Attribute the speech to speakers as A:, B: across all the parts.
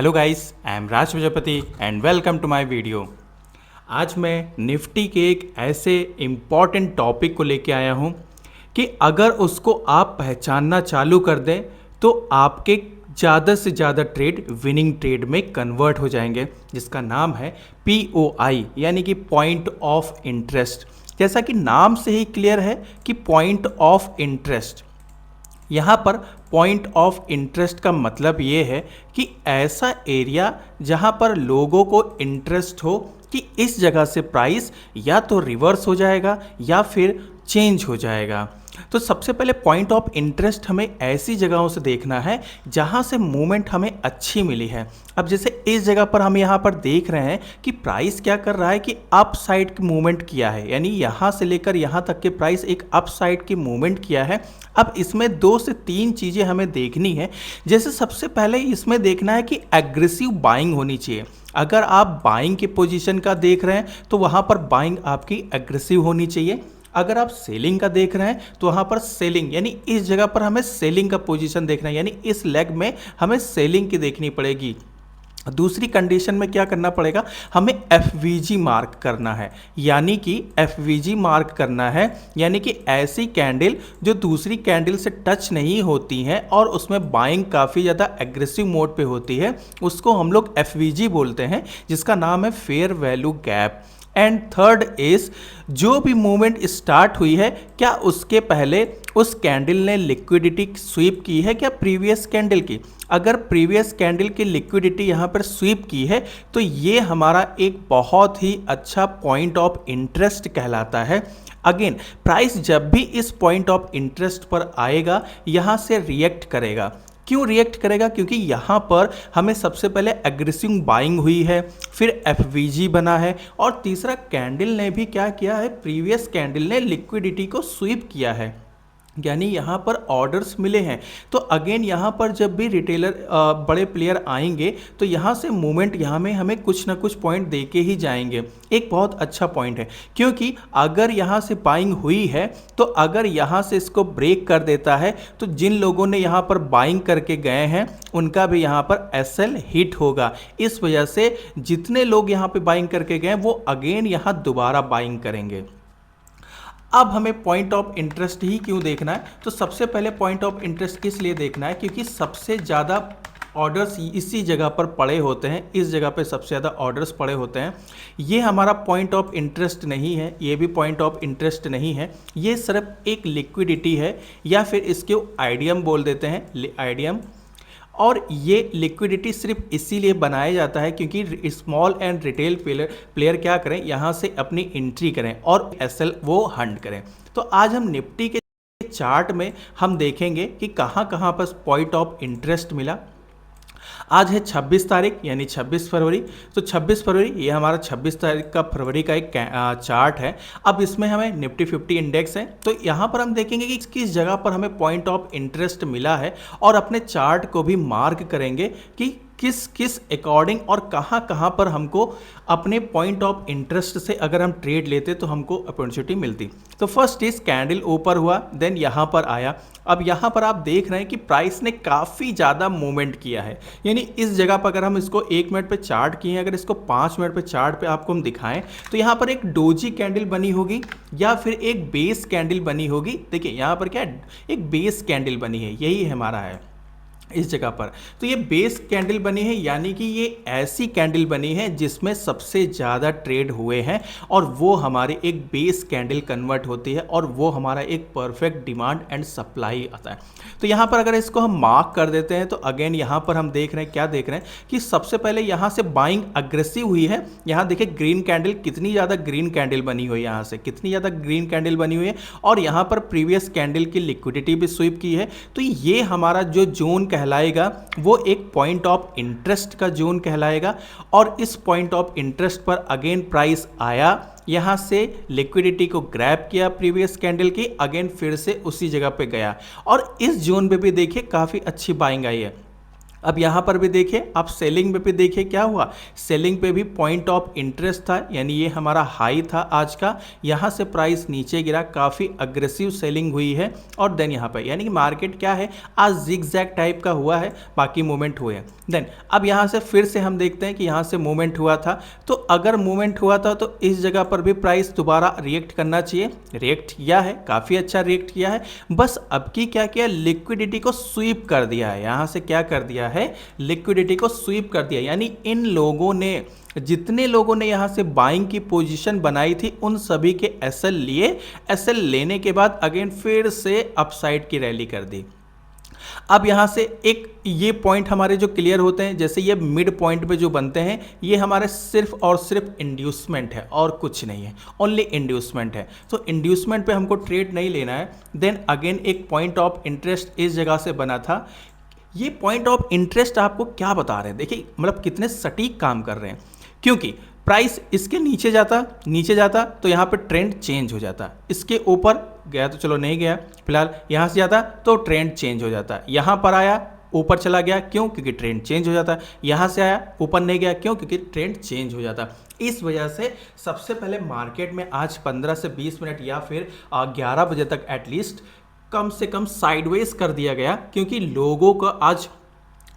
A: Hello guys, I am Raj Prajapati and welcome to my video. आज मैं Nifty के एक ऐसे इम्पॉर्टेंट टॉपिक को लेके आया हूँ कि अगर उसको आप पहचानना चालू कर दें तो आपके ज़्यादा से ज़्यादा ट्रेड विनिंग ट्रेड में कन्वर्ट हो जाएंगे, जिसका नाम है POI यानी कि पॉइंट ऑफ इंटरेस्ट। जैसा कि नाम से ही क्लियर है कि पॉइंट ऑफ इंटरेस्ट, यहाँ पर पॉइंट ऑफ इंटरेस्ट का मतलब ये है कि ऐसा एरिया जहाँ पर लोगों को इंटरेस्ट हो कि इस जगह से प्राइस या तो रिवर्स हो जाएगा या फिर चेंज हो जाएगा। तो सबसे पहले पॉइंट ऑफ इंटरेस्ट हमें ऐसी जगहों से देखना है जहाँ से मूवमेंट हमें अच्छी मिली है। अब जैसे इस जगह पर हम यहाँ पर देख रहे हैं कि प्राइस क्या कर रहा है कि अप साइड की मूवमेंट किया है, यानी यहाँ से लेकर यहाँ तक के प्राइस एक अप साइड की मूवमेंट किया है। अब इसमें 2 से 3 चीज़ें हमें देखनी है। जैसे सबसे पहले इसमें देखना है कि एग्रेसिव बाइंग होनी चाहिए। अगर आप बाइंग के पोजीशन का देख रहे हैं तो वहाँ पर बाइंग आपकी एग्रेसिव होनी चाहिए। अगर आप सेलिंग का देख रहे हैं तो वहाँ पर सेलिंग, यानी इस जगह पर हमें सेलिंग का पोजीशन देखना है, यानी इस लेग में हमें सेलिंग की देखनी पड़ेगी। दूसरी कंडीशन में क्या करना पड़ेगा, हमें FVG मार्क करना है, यानी कि FVG मार्क करना है यानी कि ऐसी कैंडल जो दूसरी कैंडल से टच नहीं होती हैं और उसमें बाइंग काफ़ी ज़्यादा एग्रेसिव मोड पे होती है, उसको हम लोग FVG बोलते हैं, जिसका नाम है fair value gap. And third is, जो भी मूवमेंट स्टार्ट हुई है क्या उसके पहले उस कैंडल ने लिक्विडिटी स्वीप की है क्या प्रीवियस कैंडल की। अगर प्रीवियस कैंडल की लिक्विडिटी यहाँ पर स्वीप की है तो ये हमारा एक बहुत ही अच्छा पॉइंट ऑफ इंटरेस्ट कहलाता है। अगेन प्राइस जब भी इस पॉइंट ऑफ इंटरेस्ट पर आएगा यहाँ से रिएक्ट करेगा। क्यों रिएक्ट करेगा? क्योंकि यहाँ पर हमें सबसे पहले एग्रेसिव बाइंग हुई है, फिर FVG बना है और तीसरा कैंडल ने भी क्या किया है, प्रीवियस कैंडल ने लिक्विडिटी को स्वीप किया है, यानी यहाँ पर ऑर्डर्स मिले हैं। तो अगेन यहाँ पर जब भी रिटेलर बड़े प्लेयर आएंगे तो यहाँ से मूवमेंट यहाँ में हमें कुछ ना कुछ पॉइंट दे के ही जाएंगे। एक बहुत अच्छा पॉइंट है, क्योंकि अगर यहाँ से बाइंग हुई है तो अगर यहाँ से इसको ब्रेक कर देता है तो जिन लोगों ने यहाँ पर बाइंग करके गए हैं उनका भी यहाँ पर SL हिट होगा। इस वजह से जितने लोग यहाँ पर बाइंग करके गए वो अगेन यहाँ दोबारा बाइंग करेंगे। अब हमें पॉइंट ऑफ इंटरेस्ट ही क्यों देखना है, तो सबसे पहले पॉइंट ऑफ इंटरेस्ट किस लिए देखना है, क्योंकि सबसे ज़्यादा ऑर्डर्स इसी जगह पर पड़े होते हैं, इस जगह पर सबसे ज़्यादा ऑर्डर्स पड़े होते हैं। ये हमारा पॉइंट ऑफ इंटरेस्ट नहीं है, ये भी पॉइंट ऑफ इंटरेस्ट नहीं है, ये सिर्फ एक लिक्विडिटी है या फिर इसके आइडियम बोल देते हैं, आइडियम। और ये लिक्विडिटी सिर्फ इसीलिए बनाया जाता है क्योंकि स्मॉल एंड रिटेल प्लेयर क्या करें, यहाँ से अपनी एंट्री करें और SL वो हंट करें। तो आज हम निफ्टी के चार्ट में हम देखेंगे कि कहाँ कहाँ पर पॉइंट ऑफ इंटरेस्ट मिला। आज है 26 तारीख यानी 26 फरवरी। तो 26 फरवरी ये हमारा 26 तारीख का फरवरी का एक चार्ट है। अब इसमें हमें निफ्टी 50 इंडेक्स है, तो यहाँ पर हम देखेंगे कि किस जगह पर हमें पॉइंट ऑफ इंटरेस्ट मिला है और अपने चार्ट को भी मार्क करेंगे कि किस किस अकॉर्डिंग और कहाँ कहाँ पर हमको अपने पॉइंट ऑफ इंटरेस्ट से अगर हम ट्रेड लेते तो हमको अपॉर्चुनिटी मिलती। तो फर्स्ट इज कैंडल ऊपर हुआ, देन यहाँ पर आया। अब यहाँ पर आप देख रहे हैं कि प्राइस ने काफ़ी ज़्यादा मूवमेंट किया है, यानी इस जगह पर अगर हम इसको 1 मिनट पे चार्ट किए हैं, अगर इसको 5 मिनट पे चार्ट पे आपको हम दिखाएं तो यहाँ पर एक डोजी कैंडल बनी होगी या फिर एक बेस कैंडल बनी होगी। देखिए यहाँ पर क्या है, एक बेस कैंडल बनी है, यही हमारा है इस जगह पर। तो ये बेस कैंडल बनी है, यानी कि ये ऐसी कैंडल बनी है जिसमें सबसे ज़्यादा ट्रेड हुए हैं और वो हमारे एक बेस कैंडल कन्वर्ट होती है और वो हमारा एक परफेक्ट डिमांड एंड सप्लाई आता है। तो यहाँ पर अगर इसको हम मार्क कर देते हैं तो अगेन यहाँ पर हम देख रहे हैं, क्या देख रहे हैं कि सबसे पहले यहाँ से बाइंग अग्रेसिव हुई है। यहाँ देखिए ग्रीन कैंडल, कितनी ज़्यादा ग्रीन कैंडल बनी हुई है, यहाँ से कितनी ज़्यादा ग्रीन कैंडल बनी हुई है और यहाँ पर प्रीवियस कैंडल की लिक्विडिटी भी स्वीप की है। तो ये हमारा जो जोन कहलाएगा वो एक पॉइंट ऑफ इंटरेस्ट का जोन कहलाएगा और इस पॉइंट ऑफ इंटरेस्ट पर अगेन प्राइस आया, यहाँ से लिक्विडिटी को ग्रैब किया प्रीवियस कैंडल की, अगेन फिर से उसी जगह पे गया और इस जोन पे भी देखिए काफ़ी अच्छी बाइंग आई है। अब यहाँ पर भी देखिए, आप सेलिंग पे भी देखिए क्या हुआ, सेलिंग पे भी पॉइंट ऑफ इंटरेस्ट था, यानी ये हमारा हाई था आज का, यहाँ से प्राइस नीचे गिरा, काफ़ी अग्रेसिव सेलिंग हुई है। और देन यहाँ पे यानी कि मार्केट क्या है, आज जिगजैग टाइप का हुआ है, बाकी मूवमेंट हुए हैं। देन अब यहाँ से फिर से हम देखते हैं कि यहाँ से मूवमेंट हुआ था, तो अगर मूवमेंट हुआ था तो इस जगह पर भी प्राइस दोबारा रिएक्ट करना चाहिए, रिएक्ट किया है, काफ़ी अच्छा रिएक्ट किया है। बस अब की क्या किया, लिक्विडिटी को स्वीप कर दिया है, यहाँ से क्या कर दिया है, लिक्विडिटी को स्वीप कर दिया, यानी इन लोगों ने, जितने लोगों ने यहाँ से बाइंग की पोजीशन बनाई थी उन सभी के एसएल लिए, एसएल लेने के बाद अगेन फिर से अपसाइड की रैली कर दी। अब यहाँ से एक ये पॉइंट हमारे जो क्लियर होते हैं, जैसे ये मिड पॉइंट पे जो बनते हैं, ये हमारे सिर्फ और सिर्फ इंड्यूसमेंट है और कुछ नहीं है, ओनली इंड्यूसमेंट है। तो इंड्यूसमेंट पे हमको ट्रेड नहीं लेना है। देन अगेन एक पॉइंट ऑफ इंटरेस्ट इस जगह से बना था। ये पॉइंट ऑफ इंटरेस्ट आपको क्या बता रहे हैं, देखिए मतलब कितने सटीक काम कर रहे हैं, क्योंकि प्राइस इसके नीचे जाता तो यहाँ पे ट्रेंड चेंज हो जाता, इसके ऊपर गया तो चलो नहीं गया, फिलहाल यहाँ से जाता तो ट्रेंड चेंज हो जाता, यहाँ पर आया ऊपर चला गया, क्यों, क्योंकि ट्रेंड चेंज हो जाता, यहाँ से आया ऊपर नहीं गया, क्यों, क्योंकि ट्रेंड चेंज हो जाता। इस वजह से सबसे पहले मार्केट में आज 15 से 20 मिनट या फिर 11 बजे तक एटलीस्ट कम से कम साइडवेज कर दिया गया, क्योंकि लोगों को आज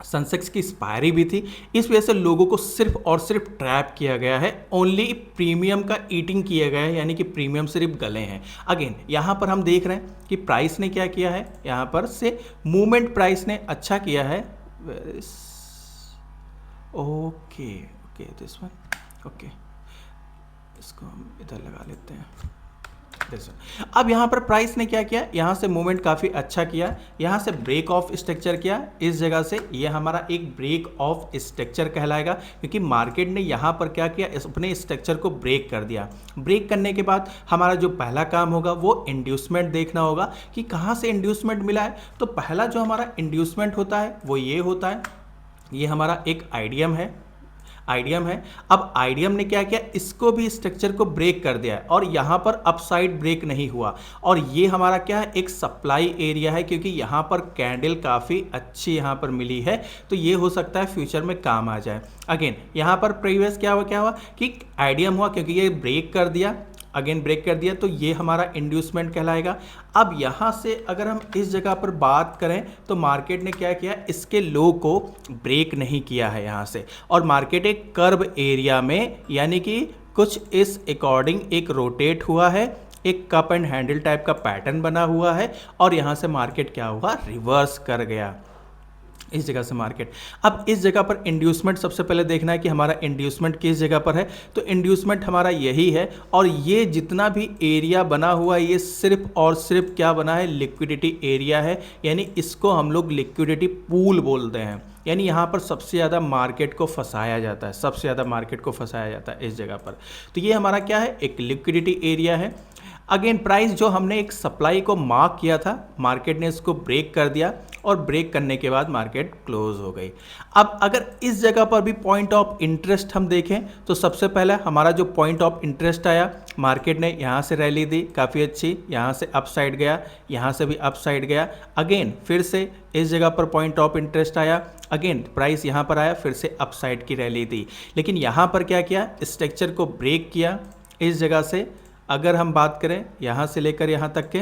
A: सेंसेक्स की एक्सपायरी भी थी, इस वजह से लोगों को सिर्फ और सिर्फ ट्रैप किया गया है, ओनली प्रीमियम का ईटिंग किया गया है, यानी कि प्रीमियम सिर्फ गले हैं। अगेन यहाँ पर हम देख रहे हैं कि प्राइस ने क्या किया है, यहाँ पर से मूवमेंट प्राइस ने अच्छा किया है। Okay okay this one, okay इसको हम इधर लगा लेते हैं। अब यहाँ पर प्राइस ने क्या किया, यहाँ से मूवमेंट काफ़ी अच्छा किया, यहाँ से ब्रेक ऑफ स्ट्रक्चर किया, इस जगह से ये हमारा एक ब्रेक ऑफ स्ट्रक्चर कहलाएगा, क्योंकि मार्केट ने यहाँ पर क्या किया, अपने स्ट्रक्चर को ब्रेक कर दिया। ब्रेक करने के बाद हमारा जो पहला काम होगा वो इंड्यूसमेंट देखना होगा कि कहाँ से इंड्यूसमेंट मिला है। तो पहला जो हमारा इंड्यूसमेंट होता है वो ये होता है, ये हमारा एक आइडियम है, आइडियम है। अब आइडियम ने क्या किया, इसको भी स्ट्रक्चर को ब्रेक कर दिया है और यहाँ पर अपसाइड ब्रेक नहीं हुआ, और ये हमारा क्या है, एक सप्लाई एरिया है, क्योंकि यहाँ पर कैंडल काफ़ी अच्छी यहाँ पर मिली है, तो ये हो सकता है फ्यूचर में काम आ जाए। अगेन यहाँ पर प्रीवियस क्या हुआ कि आइडियम हुआ, क्योंकि ये ब्रेक कर दिया, अगेन ब्रेक कर दिया, तो ये हमारा इंड्यूसमेंट कहलाएगा। अब यहाँ से अगर हम इस जगह पर बात करें तो मार्केट ने क्या किया, इसके लो को ब्रेक नहीं किया है यहाँ से, और मार्केट एक कर्व एरिया में, यानी कि कुछ इस अकॉर्डिंग एक रोटेट हुआ है, एक कप एंड हैंडल टाइप का पैटर्न बना हुआ है, और यहाँ से मार्केट क्या हुआ, रिवर्स कर गया इस जगह से मार्केट। अब इस जगह पर इंड्यूसमेंट सबसे पहले देखना है कि हमारा इंड्यूसमेंट किस जगह पर है, तो इंड्यूसमेंट हमारा यही है, और ये जितना भी एरिया बना हुआ है ये सिर्फ और सिर्फ क्या बना है, लिक्विडिटी एरिया है, यानी इसको हम लोग लिक्विडिटी पूल बोलते हैं, यानी यहाँ पर सबसे ज़्यादा मार्केट को फंसाया जाता है, सबसे ज़्यादा मार्केट को फंसाया जाता है इस जगह पर। तो ये हमारा क्या है, एक लिक्विडिटी एरिया है। अगेन प्राइस जो हमने एक सप्लाई को मार्क किया था, मार्केट ने इसको ब्रेक कर दिया, और ब्रेक करने के बाद मार्केट क्लोज हो गई। अब अगर इस जगह पर भी पॉइंट ऑफ इंटरेस्ट हम देखें तो सबसे पहला हमारा जो पॉइंट ऑफ इंटरेस्ट आया, मार्केट ने यहाँ से रैली दी काफ़ी अच्छी, यहाँ से अप साइड गया, यहाँ से भी अप साइड गया, अगेन फिर से इस जगह पर पॉइंट ऑफ इंटरेस्ट आया, अगेन प्राइस यहाँ पर आया, फिर से अप साइड की रैली दी, लेकिन यहाँ पर क्या किया, स्ट्रक्चर को ब्रेक किया इस जगह से। अगर हम बात करें यहाँ से लेकर यहाँ तक के,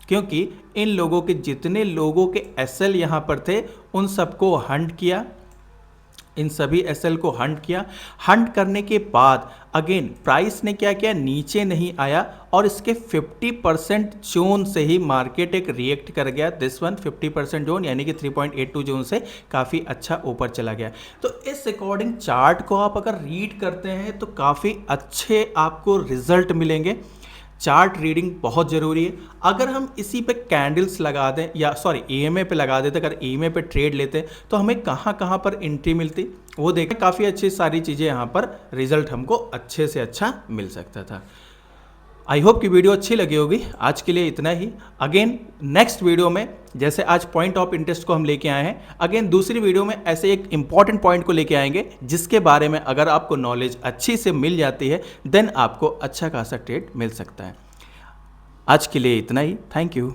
A: क्योंकि इन लोगों के जितने लोगों के एसएल यहाँ पर थे उन सबको हंट किया, इन सभी एसएल को हंट किया। हंट करने के बाद अगेन प्राइस ने क्या किया, नीचे नहीं आया, और इसके 50% जोन से ही मार्केट एक रिएक्ट कर गया। दिस वन 50% जोन, यानी कि 3.82 जोन से काफ़ी अच्छा ऊपर चला गया। तो इस अकॉर्डिंग चार्ट को आप अगर रीड करते हैं तो काफ़ी अच्छे आपको रिजल्ट मिलेंगे। चार्ट रीडिंग बहुत ज़रूरी है। अगर हम इसी पे कैंडल्स लगा दें, या सॉरी ईएमए पे लगा देते, अगर ईएमए पे ट्रेड लेते तो हमें कहाँ कहाँ पर एंट्री मिलती वो देखें, काफ़ी अच्छी सारी चीज़ें यहाँ पर रिजल्ट हमको अच्छे से अच्छा मिल सकता था। आई होप कि वीडियो अच्छी लगी होगी। आज के लिए इतना ही। अगेन नेक्स्ट वीडियो में, जैसे आज पॉइंट ऑफ इंटरेस्ट को हम लेके आए हैं, अगेन दूसरी वीडियो में ऐसे एक इंपॉर्टेंट पॉइंट को लेके आएंगे जिसके बारे में अगर आपको नॉलेज अच्छी से मिल जाती है देन आपको अच्छा खासा ट्रेड मिल सकता है। आज के लिए इतना ही। Thank you.